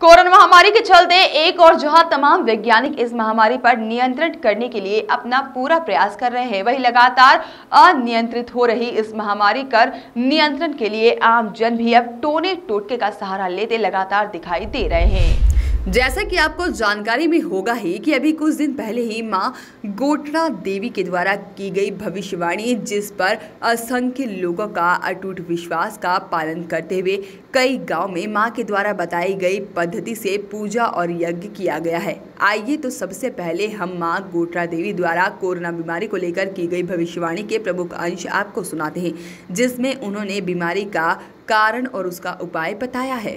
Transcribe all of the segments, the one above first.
Corona महामारी के चलते एक और जहां तमाम वैज्ञानिक इस महामारी पर नियंत्रण करने के लिए अपना पूरा प्रयास कर रहे हैं, वहीं लगातार अनियंत्रित हो रही इस महामारी पर नियंत्रण के लिए आम जन भी अब टोने टोटके का सहारा लेते लगातार दिखाई दे रहे हैं। जैसा कि आपको जानकारी में होगा ही कि अभी कुछ दिन पहले ही मां गोटरा देवी के द्वारा की गई भविष्यवाणी, जिस पर असंख्य लोगों का अटूट विश्वास का पालन करते हुए कई गांव में मां के द्वारा बताई गई पद्धति से पूजा और यज्ञ किया गया है। आइए तो सबसे पहले हम मां गोटरा देवी द्वारा कोरोना बीमारी को लेकर की गई भविष्यवाणी के प्रमुख अंश आपको सुनाते हैं, जिसमें उन्होंने बीमारी का कारण और उसका उपाय बताया है।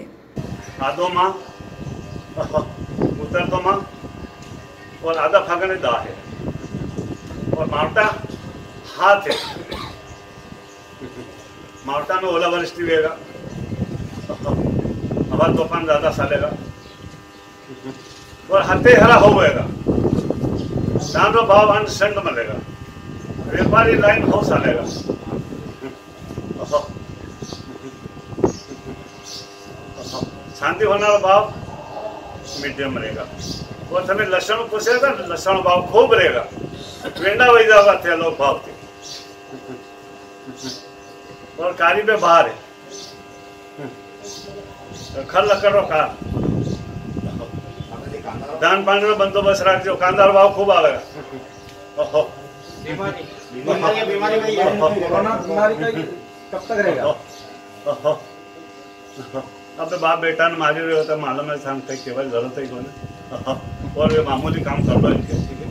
उत्तर तो माँ और आधा फागण दा है और मावटा हाथ है। मावटा में ओलावृष्टि रहेगा, हवा तूफान ज्यादा सालेगा और हाथे हरा होगा, दानो भाव अंड संड मलेगा, व्यापारी लाइन हो सालेगा। शांति होना भाव मीडियम रहेगा और तुम्हें लक्षण पूछेगा, लक्षण भाव खूब रहेगा, वेंडा वही जाएगा थे लोग भाव थे और कारी पे बाहर है खल लकड़ो कार दान पानी में बंदोबस्त रख जो कांदार भाव खूब आवेगा। कब तक रहेगा? अब तो बाप बेटा ने मारी रहे होता मालूम है शाम तक केवल जरूरत ही कोने और वे मामूली काम कर लो इनके, ठीक है।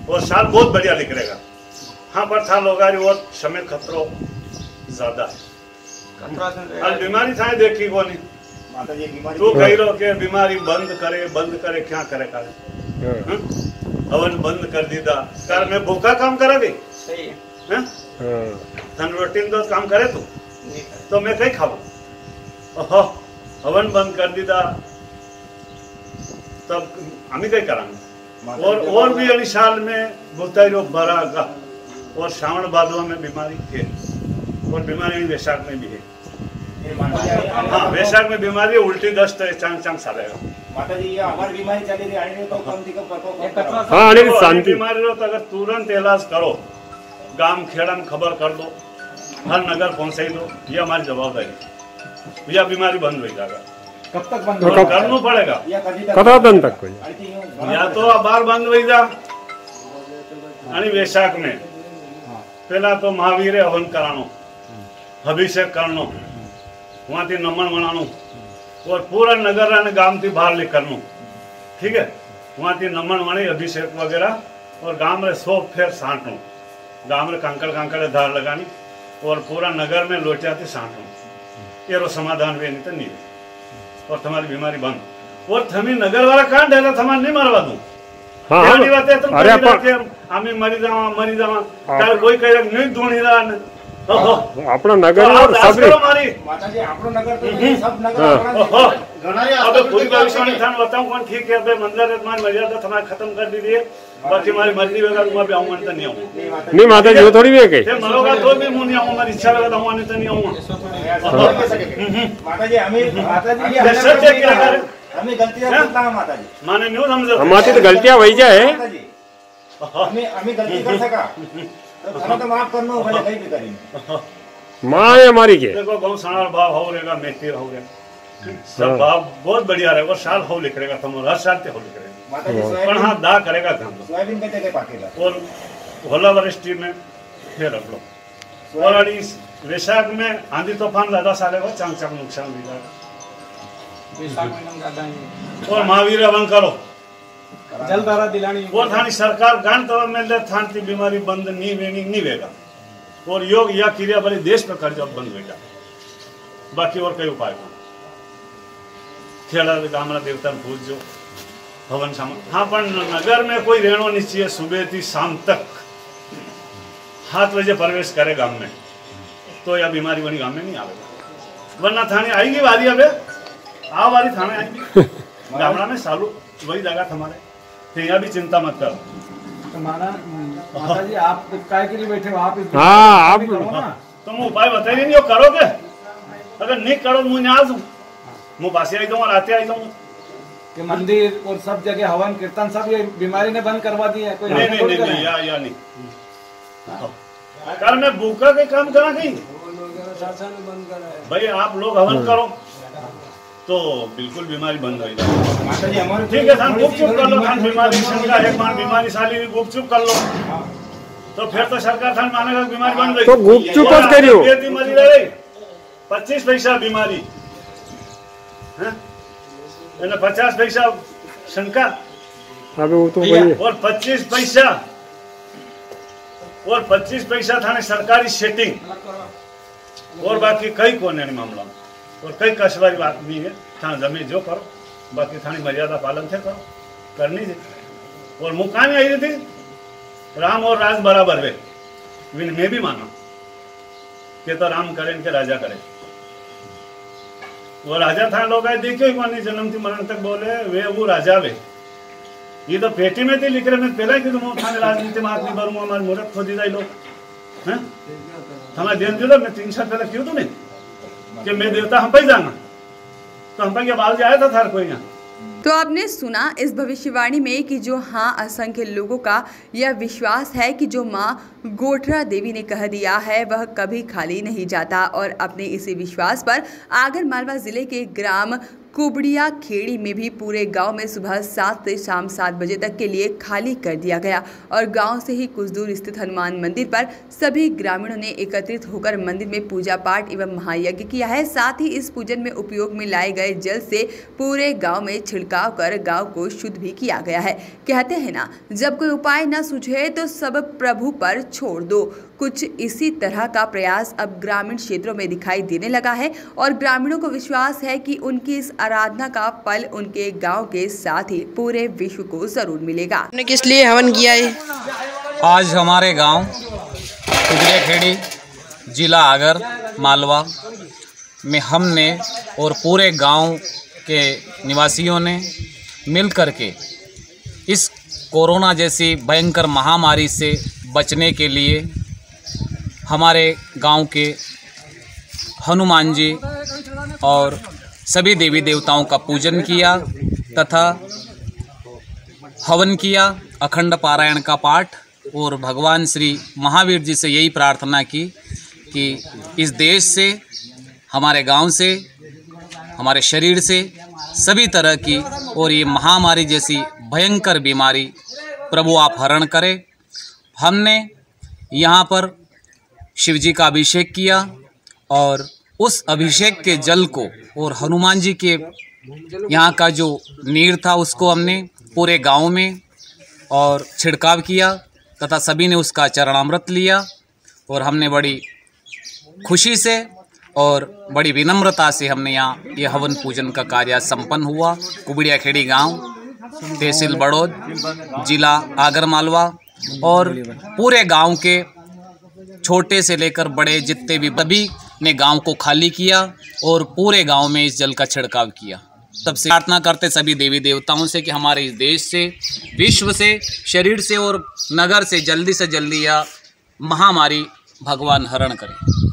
और साल बहुत बढ़िया निकलेगा। हाँ पर साल होगा और समय खतरो ज्यादा है। अब बीमारी था देखी को नहीं, तू कही रहो कि बीमारी बंद करे क्या करे काले हवन बंद कर दीदा कार में भूखा काम करा गई सही है थन रोटी तो काम करे तू तो मैं कहीं खाऊ हवन बंद कर दीदा तब हम कहीं करांगे और भी अड़ी साल में बोलता रो बरागा और श्रावण भादवा में बीमारी है और बीमारी वैशाख में भी है। हाँ वैशाख में बीमारी उल्टी दस्त चांग सालेगा। माता जी ये हमारी बीमारी चली रही है तो कम से कम हाँ अरे शांति बीमारी रो तो अगर तुरंत इलाज करो, गांव खेड़ा में खबर कर दो, हर नगर पहुंचाई दो, ये हमारी जवाबदारी। यह बीमारी बंद हो जाएगा। कब तक बंद करना पड़ेगा? कथा दिन तक या तो बार बंद हो जा वैशाख में पहला तो महावीर हवन करानो, अभिषेक करनो, वहां थी नमन मनानो और पूरा नगर ने गांव थी बाहर निकलनो, ठीक है। वहां थी नमन मणी अभिषेक वगैरह और गांव में 100 फेर साटनो, गांव में कांकड़ धार लगानी और पूरा नगर में लोटिया थी साटनो, ये समाधान वे नहीं तो नहीं और तुम्हारी बीमारी बंद और थमी नगर वाला कहाँ डरा थमा नहीं मरवा दूं। हाँ हाँ बात है तो अरे हमें मरी जावा तार कोई कह नहीं दूनी रहा ने अपना नगर और सब माता जी अपना नगर तो सब नगर घना अब पूरी भविष्यवाणी थान बताऊं कौन ठीक है अबे मंदिर तुम्हारी मर्यादा तुम्हारी खत्म कर दीजिए, बाकी हमारी मर्जी होगा मैं भी आऊंगा तो नहीं आऊंगा। नहीं माता जी वो थोड़ी भी है मरोगा तो भी मुंह नहीं आऊंगा, मेरी इच्छा लगा तो नहीं तो नहीं आऊंगा। माता जी हमें गलतियां करता है माता जी, माने न्यू समझो हमारी तो गलतियां वही जाए हमें गलती कर सका तो माफ करना होगा कहीं भी करेंगे। माँ है हमारी के देखो गाँव सारा भाव हो रहेगा, मेथी हो गया सब भाव बहुत बढ़िया रहेगा, साल हो लिख रहेगा तुम हर साल हो लिख रहेगा पर हाँ दा करेगा काम सोयाबीन का जगह पाकेगा और होला वृष्टि में फिर रख लो और वैशाख में आंधी तूफान ज्यादा सालेगा, चांग चांग नुकसान भी जाएगा और महावीर हवन करो जल धारा दिलानी और थानी सरकार गांठ तो मिल थान की बीमारी बंद नहीं वेनी नहीं वेगा और योग या क्रिया बड़ी देश पे कर जब बंद होगा, बाकी और कई उपाय को खेड़ा गामड़ा देवता पूजो हवन सामान। हाँ पर नगर में कोई रहना नहीं चाहिए, सुबह थी शाम तक 7 बजे प्रवेश करे गांव में तो यह बीमारी बनी गांव में नहीं आवेगा, वरना थाने आएगी वारी अब आ वारी थाने आएगी गामड़ा में सालू वही जगह हमारे तो यहाँ भी चिंता मत करो। तो माता जी आप काय के लिए बैठे हो आप हाँ आप तुम उपाय बताइए नहीं वो करोगे अगर नहीं करो मुझे आ दूँ मुँह पासे आई जाऊँ और आते आई जाऊँ कि मंदिर और सब जगह हवन कीर्तन सब ये बीमारी ने बंद करवा दी है। कोई नहीं या नहीं कर मैं भूखा के काम करा कहीं भाई आप लोग हवन करो तो बिल्कुल बीमारी बंद हो जाए। ठीक है थान गुपचुप कर लो थान बीमारी शंका एक बार बीमारी साली भी गुपचुप कर लो तो फिर तो सरकार थान मानेगा बीमारी बंद गई तो गुपचुप करियो मरी रहे 25 पैसा बीमारी है 50 पैसा शंका अबे वो तो वही और 25 पैसा थाने सरकारी सेटिंग और बाकी कई कोने मामला और कई कशवारी बात नहीं है थाना जमीन जो करो बाकी थानी मर्यादा पालन थे करो करनी थी और मुकानी आई थी राम और राज बराबर वे मैं भी माना कि तो राम करें इनके राजा करें वो राजा था लोग आए देखे ही कौन जन्म थी मरण तक बोले वे वो राजा वे ये तो पेटी में थी लिख रहे मैं पहला कि तुम थाने राजनीति में हाथ नहीं भरूंगा हमारे मुहूर्त खो दी जाए लोग हैं हमारे देन दिलो मैं 3 साल पहले क्यों तो नहीं कि मैं देवता हम पे जाना तो हम पे क्या बाल जाया था थार कोई यहाँ। तो आपने सुना इस भविष्यवाणी में कि जो हाँ असंख्य लोगों का यह विश्वास है कि जो माँ गोठरा देवी ने कह दिया है वह कभी खाली नहीं जाता और अपने इसी विश्वास पर आगरमालवा जिले के ग्राम कुबड़िया खेड़ी में भी पूरे गांव में सुबह 7 से शाम 7 बजे तक के लिए खाली कर दिया गया और गांव से ही कुछ दूर स्थित हनुमान मंदिर पर सभी ग्रामीणों ने एकत्रित होकर मंदिर में पूजा पाठ एवं महायज्ञ किया है। साथ ही इस पूजन में उपयोग में लाए गए जल से पूरे गांव में छिड़काव कर गांव को शुद्ध भी किया गया है। कहते हैं ना, जब कोई उपाय न सूझे तो सब प्रभु पर छोड़ दो। कुछ इसी तरह का प्रयास अब ग्रामीण क्षेत्रों में दिखाई देने लगा है और ग्रामीणों को विश्वास है कि उनकी इस आराधना का फल उनके गांव के साथ ही पूरे विश्व को जरूर मिलेगा। आपने किस लिए हवन किया है? आज हमारे गांव कुबड़िया खेड़ी जिला आगर मालवा में हमने और पूरे गांव के निवासियों ने मिल करके इस कोरोना जैसी भयंकर महामारी से बचने के लिए हमारे गांव के हनुमान जी और सभी देवी देवताओं का पूजन किया तथा हवन किया, अखंड पारायण का पाठ और भगवान श्री महावीर जी से यही प्रार्थना की कि इस देश से, हमारे गांव से, हमारे शरीर से सभी तरह की और ये महामारी जैसी भयंकर बीमारी प्रभु आप हरण करें। हमने यहाँ पर शिवजी का अभिषेक किया और उस अभिषेक के जल को और हनुमान जी के यहाँ का जो नीर था उसको हमने पूरे गांव में और छिड़काव किया तथा सभी ने उसका चरणामृत लिया और हमने बड़ी खुशी से और बड़ी विनम्रता से हमने यहाँ ये हवन पूजन का कार्य संपन्न हुआ। कुबड़िया खेड़ी गाँव, तहसील बड़ौद, जिला आगरमालवा और पूरे गांव के छोटे से लेकर बड़े जितने भी सभी ने गांव को खाली किया और पूरे गांव में इस जल का छिड़काव किया। तब से प्रार्थना करते सभी देवी देवताओं से कि हमारे इस देश से, विश्व से, शरीर से और नगर से जल्दी यह महामारी भगवान हरण करे।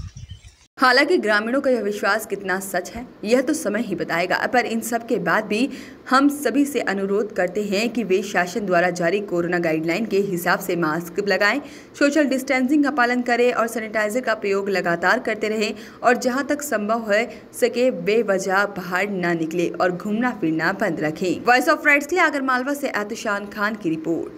हालांकि ग्रामीणों का यह विश्वास कितना सच है यह तो समय ही बताएगा, पर इन सब के बाद भी हम सभी से अनुरोध करते हैं कि वे शासन द्वारा जारी कोरोना गाइडलाइन के हिसाब से मास्क लगाएं, सोशल डिस्टेंसिंग का पालन करें और सैनिटाइजर का प्रयोग लगातार करते रहें और जहां तक संभव हो सके बेवजह बाहर न निकले और घूमना फिरना बंद रखें। वॉइस ऑफ राइट्स के लिए आगरमालवा से एहतशान खान की रिपोर्ट।